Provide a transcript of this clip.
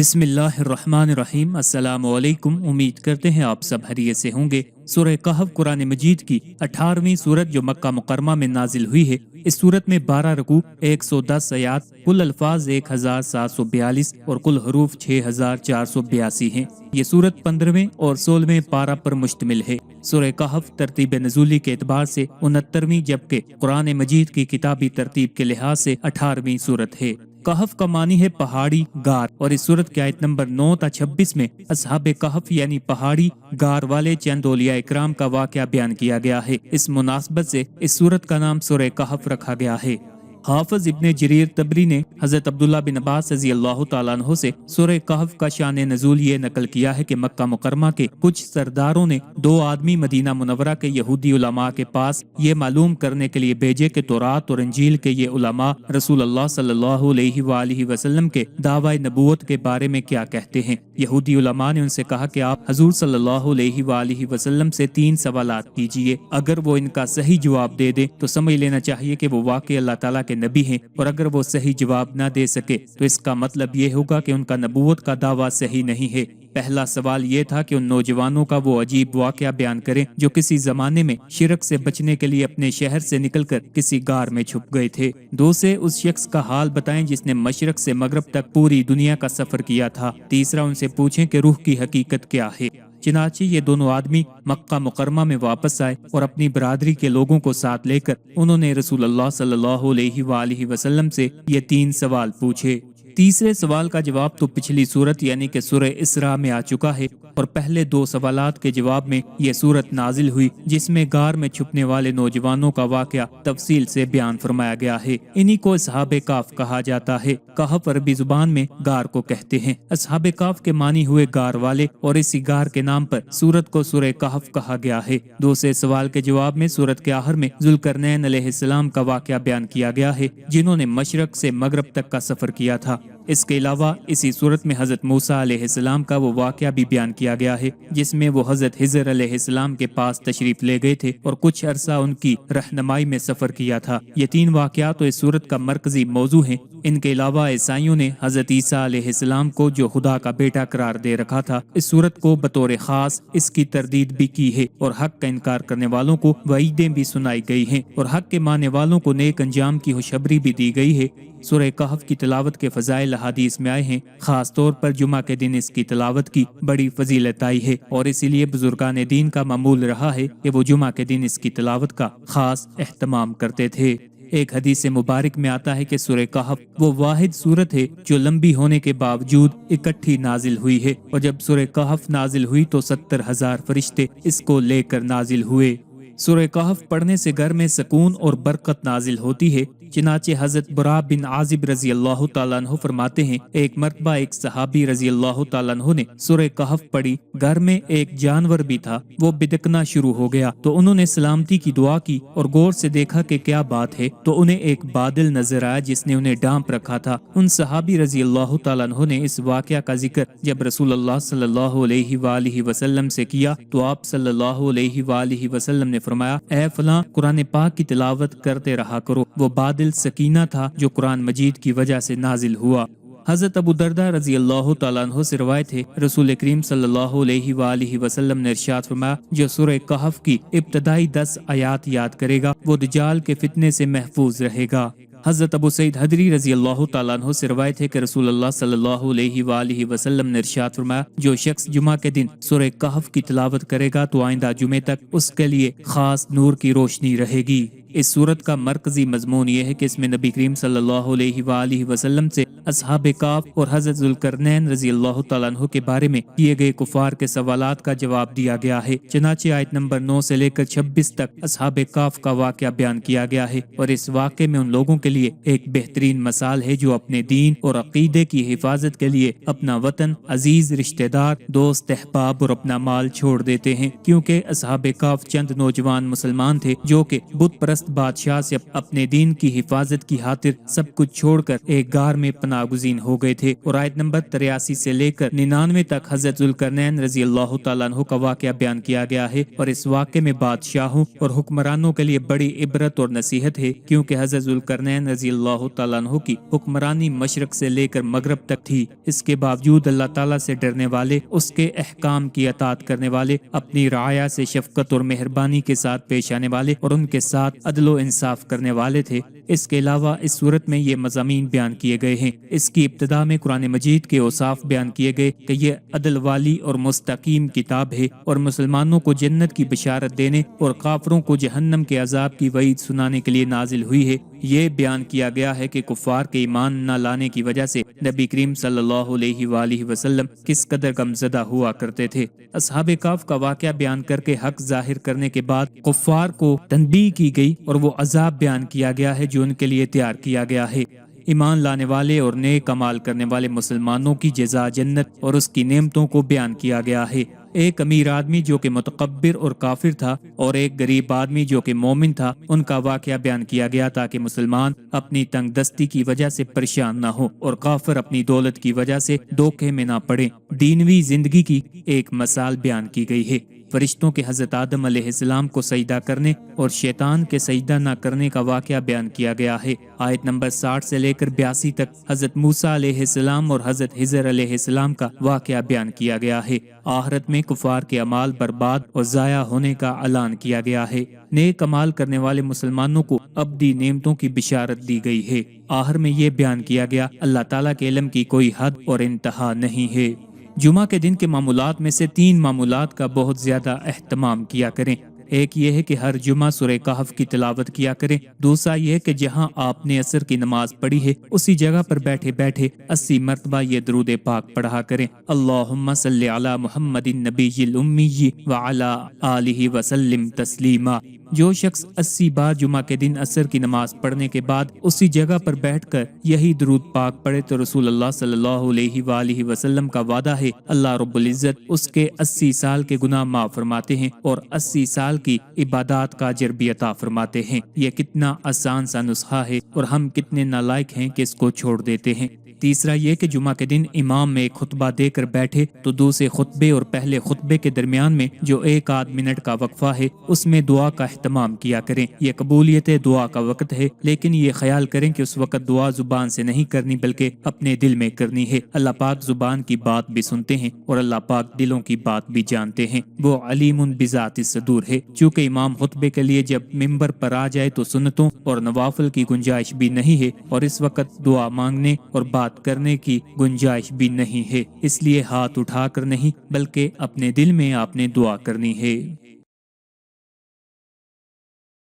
बिस्मिल्लाहिर्रहमानिर्रहीम। अस्सलाम वालेकुम। उम्मीद करते हैं आप सब खैरियत से होंगे। सूरह कहफ कुरान मजीद की 18वीं सूरत जो मक्का मुकरमा में नाजिल हुई है। इस सूरत में 12 रकू, 110 आयात, कुल अल्फाज 1742 और कुल हरूफ 6482 हैं। ये सूरत 15वें और 16वें पारा पर मुश्तमिल है। सूरह कहफ तरतीब नज़ूली के एतबार से 69वीं जबकि कुरान मजीद की किताबी तरतीब के लिहाज से 18वीं सूरत है। कहफ का मानी है पहाड़ी, गार, और इस सूरत की आयत नंबर 9 ta 26 में असहाबे कहफ यानी पहाड़ी गार वाले चंद औलिया इकराम का वाक़या बयान किया गया है। इस मुनासबत से इस सूरत का नाम सूरह कहफ रखा गया है। हाफिज इब्ने जरीर तबरी ने हजरत अब्दुल्ला बिन अब्बास रज़ी अल्लाह तआला अन्हु से सूरह कहफ का शान नज़ूल ये नकल किया है कि मक्का मुकरमा के कुछ सरदारों ने 2 आदमी मदीना मुनव्वरा के यहूदी उलमा के पास ये मालूम करने के लिए भेजे कि तौरात और इंजील के ये उलमा रसूलुल्लाह सल्लल्लाहु अलैहि वसल्लम के दावा नबूवत के बारे में क्या कहते हैं। यहूदी उलमा ने उनसे कहा कि आप हजूर सल्लल्लाहु अलैहि वसल्लम से 3 सवालात कीजिए। अगर वो इनका सही जवाब दे दे तो समझ लेना चाहिए कि वो वाकई अल्लाह ताला नबी हैं, और अगर वो सही जवाब ना दे सके तो इसका मतलब ये होगा कि उनका नबूवत का दावा सही नहीं है। पहला सवाल ये था कि उन नौजवानों का वो अजीब वाकया बयान करें जो किसी जमाने में शिरक से बचने के लिए अपने शहर से निकलकर किसी गार में छुप गए थे। 2 से उस शख्स का हाल बताएं जिसने मशरक से मगरब तक पूरी दुनिया का सफर किया था। तीसरा उनसे पूछें कि रूह की हकीकत क्या है। चिनाची ये दोनों आदमी मक्का मुकरमा में वापस आए और अपनी बरादरी के लोगों को साथ लेकर उन्होंने रसूलुल्लाह सल्लल्लाहु अलैहि वसल्लम से ये 3 सवाल पूछे। तीसरे सवाल का जवाब तो पिछली सूरत यानी कि सूरह इसरा में आ चुका है, और पहले 2 सवालात के जवाब में ये सूरत नाजिल हुई जिसमें गार में छुपने वाले नौजवानों का वाकया तफसील से बयान फरमाया गया है। इन्हीं को असहाबे काफ कहा जाता है। कहफ अरबी जुबान में गार को कहते हैं। असहाबे काफ के मानी हुए गार वाले, और इसी गार के नाम पर सूरत को सूरह कहफ कहा गया है। दूसरे सवाल के जवाब में सूरत के आखिर में जुल्करनैन अलैहिस्सलाम का वाकया बयान किया गया है जिन्होंने मशरक से मगरब तक का सफर किया था। इसके अलावा इसी सूरत में हजरत मूसा अलैहिस्सलाम का वो वाकया भी बयान किया गया है जिसमें वो हजरत हिजर अलैहिस्सलाम के पास तशरीफ ले गए थे और कुछ अरसा उनकी रहनुमाई में सफर किया था। ये 3 वाकया तो इस सूरत का मरकजी मौजू हैं। इनके अलावा ईसाइयों ने हजरत ईसा अलैहिस्सलाम को जो खुदा का बेटा करार दे रखा था, इस सूरत को बतौर खास इसकी तरदीद भी की है, और हक का इनकार करने वालों को वईदें भी सुनाई गई हैं, और हक के मानने वालों को नेक अंजाम की खुशखबरी भी दी गई है। सूरह कहफ की तिलावत के फजाइल हदीस में आए हैं। खास तौर पर जुमा के दिन इसकी तिलावत की बड़ी फजीलत आई है, और इसीलिए बुजुर्गान दीन का मामूल रहा है कि वो जुमा के दिन इसकी तिलावत का खास एहतमाम करते थे। एक हदीस मुबारक में आता है कि सूरह कहफ वो वाहिद सूरत है जो लंबी होने के बावजूद इकट्ठी नाजिल हुई है, और जब सूरह कहफ नाजिल हुई तो 70,000 फरिश्ते इसको लेकर नाजिल हुए। सूरह कहफ पढ़ने से घर में सुकून और बरकत नाजिल होती है। चिनाचे हजरत बुरा बिन आजिब रजी अल्लाह तआला अन्हु फरमाते हैं, एक मरतबा एक सहाबी रजी अल्लाह तआला अन्हु ने सूरह कहफ पढ़ी। घर में एक जानवर भी था, वो बिदकना शुरू हो गया तो उन्होंने सलामती की दुआ की और गौर से देखा कि क्या बात है, तो उन्हें एक बादल नजर आया जिसने उन्हें ढांप रखा था। उन सहाबी रजी अल्लाह तआला अन्हु ने इस वाकया का जिक्र जब रसूलुल्लाह सल्लल्लाहु अलैहि वसल्लम से किया तो आप सल्लल्लाहु अलैहि वसल्लम ने फरमाया, ऐ फलां कुरान पाक की तिलावत करते रहा करो। वो बादल सकीना था जो कुरान मजीद की वजह से नाजिल हुआ। हजरत अबू दरदा रजी अल्लाह तआला अन्हु से रिवायत है, रसूल करीम सल्लल्लाहु अलैहि वसल्लम ने इरशाद फरमाया, जो सूरह कहफ की इब्तदाई 10 आयात याद करेगा वो दज्जाल के फितने से महफूज रहेगा। हजरत अबू सईद हदरी रजी अल्लाह तआला अन्हु से रिवायत है कि रसूलुल्लाह सल्लल्लाहु अलैहि वसल्लम ने इरशाद फरमाया, जो शख्स जुमा के दिन सूरह कहफ की तिलावत करेगा तो आइंदा जुमे तक उसके लिए खास नूर की रोशनी रहेगी। इस सूरत का मरकजी मजमून ये है कि इसमें नबी करीम सल्लल्लाहु अलैहि वसल्लम से असहाबे काफ और हजरत जुल्करनैन रजी अल्लाह तआला अन्हु के बारे में किए गए कुफार के सवालात का जवाब दिया गया है। चनाचे आयत नंबर 9 से लेकर 26 तक असहाबे काफ का वाकया बयान किया गया है, और इस वाक़े में उन लोगों के लिए एक बेहतरीन मसाल है जो अपने दीन और अकीदे की हिफाजत के लिए अपना वतन, अजीज, रिश्तेदार, दोस्त, अहबाब और अपना माल छोड़ देते हैं, क्योंकि असहाबे काफ चंद नौजवान मुसलमान थे जो कि बुत परस्त پست بادشاہ سے اپنے دین کی حفاظت کی خاطر سب کچھ چھوڑ کر ایک غار میں پناہ گزین ہو گئے تھے۔ اور آیت نمبر 83 سے لے کر 99 تک حضرت ذوالقرنین رضی اللہ تعالیٰ عنہ کا واقعہ بیان کیا گیا ہے، اور اس واقعے میں بادشاہوں اور حکمرانوں کے لیے بڑی عبرت اور نصیحت ہے، کیونکہ حضرت ذوالقرنین رضی اللہ تعالیٰ عنہ کی حکمرانی مشرق سے لے کر مغرب تک تھی۔ اس کے باوجود اللہ تعالیٰ سے ڈرنے والے، اس کے احکام کی اطاعت کرنے والے، اپنی رعایا سے شفقت اور مہربانی کے ساتھ پیش آنے والے اور ان کے ساتھ عدل و انصاف کرنے والے تھے۔ اس کے علاوہ اس صورت میں یہ مضامین بیان کیے گئے ہیں۔ اس کی ابتدا میں قرآن مجید کے اوصاف بیان کیے گئے کہ یہ عدل والی اور مستقیم کتاب ہے، اور مسلمانوں کو جنت کی بشارت دینے اور کافروں کو جہنم کے عذاب کی وعید سنانے کے لیے نازل ہوئی ہے۔ یہ بیان کیا گیا ہے کہ کفار کے ایمان نہ لانے کی وجہ سے نبی کریم صلی اللہ علیہ وآلہ وسلم کس قدر غمزدہ ہوا کرتے تھے۔ اصحاب کہف کا واقعہ بیان کر کے حق ظاہر کرنے کے بعد کفار کو تنبیہ کی گئی اور وہ عذاب بیان کیا گیا ہے جو ان کے لیے تیار کیا گیا ہے۔ ایمان لانے والے اور نیک عمال کرنے والے مسلمانوں کی جزا جنت اور اس کی نعمتوں کو بیان کیا گیا ہے۔ ایک امیر آدمی جو کہ متکبر اور کافر تھا، اور ایک غریب آدمی جو کہ مومن تھا، ان کا واقعہ بیان کیا گیا تاکہ مسلمان اپنی تنگ دستی کی وجہ سے پریشان نہ ہو اور کافر اپنی دولت کی وجہ سے دھوکے میں نہ پڑے۔ دینوی زندگی کی ایک مثال بیان کی گئی ہے۔ فرشتوں کے حضرت آدم علیہ السلام کو سجدہ کرنے اور شیطان کے سجدہ نہ کرنے کا واقعہ بیان کیا گیا ہے۔ آیت نمبر 60 سے لے کر 82 تک حضرت موسیٰ علیہ السلام اور حضرت خضر علیہ السلام کا واقعہ بیان کیا گیا ہے۔ آخرت میں کفار کے اعمال برباد اور ضائع ہونے کا اعلان کیا گیا ہے۔ نیک عمال کرنے والے مسلمانوں کو ابدی نعمتوں کی بشارت دی گئی ہے۔ آخر میں یہ بیان کیا گیا اللہ تعالیٰ کے علم کی کوئی حد اور انتہا نہیں ہے۔ جمعہ کے دن کے معمولات میں سے 3 معمولات کا بہت زیادہ اہتمام کیا کریں۔ ایک یہ ہے کہ ہر جمعہ سورہ کہف کی تلاوت کیا کریں۔ دوسرا یہ ہے کہ جہاں آپ نے عصر کی نماز پڑھی ہے اسی جگہ پر بیٹھے بیٹھے 80 مرتبہ یہ درود پاک پڑھا کریں۔ اللہم صلی علی محمد النبی الامی وعلی آلہ وسلم تسلیما۔ جو شخص 80 بار جمعہ کے دن عصر کی نماز پڑھنے کے بعد اسی جگہ پر بیٹھ کر یہی درود پاک پڑھے تو رسول اللہ صلی اللہ علیہ وآلہ وسلم کا وعدہ ہے اللہ رب العزت اس کے 80 سال کے گناہ معاف فرماتے ہیں اور 80 سال کی عبادات کا اجر بھی عطا فرماتے ہیں۔ یہ کتنا آسان سا نسخہ ہے اور ہم کتنے نالائق ہیں کہ اس کو چھوڑ دیتے ہیں۔ تیسرا یہ کہ جمعہ کے دن امام میں ایک خطبہ دے کر بیٹھے تو دوسرے خطبے اور پہلے خطبے کے درمیان میں جو 1 آدھ منٹ کا وقفہ ہے اس میں دعا کا اہتمام کیا کریں۔ یہ قبولیت دعا کا وقت ہے، لیکن یہ خیال کریں کہ اس وقت دعا زبان سے نہیں کرنی بلکہ اپنے دل میں کرنی ہے۔ اللہ پاک زبان کی بات بھی سنتے ہیں اور اللہ پاک دلوں کی بات بھی جانتے ہیں، وہ علیم بذات الصدور ہے۔ چونکہ امام خطبے کے لیے جب ممبر پر آ جائے تو سنتوں اور نوافل کی گنجائش بھی نہیں ہے، اور اس وقت دعا مانگنے اور بات کرنے کی گنجائش بھی نہیں ہے، اس لیے ہاتھ اٹھا کر نہیں بلکہ اپنے دل میں آپ نے دعا کرنی ہے۔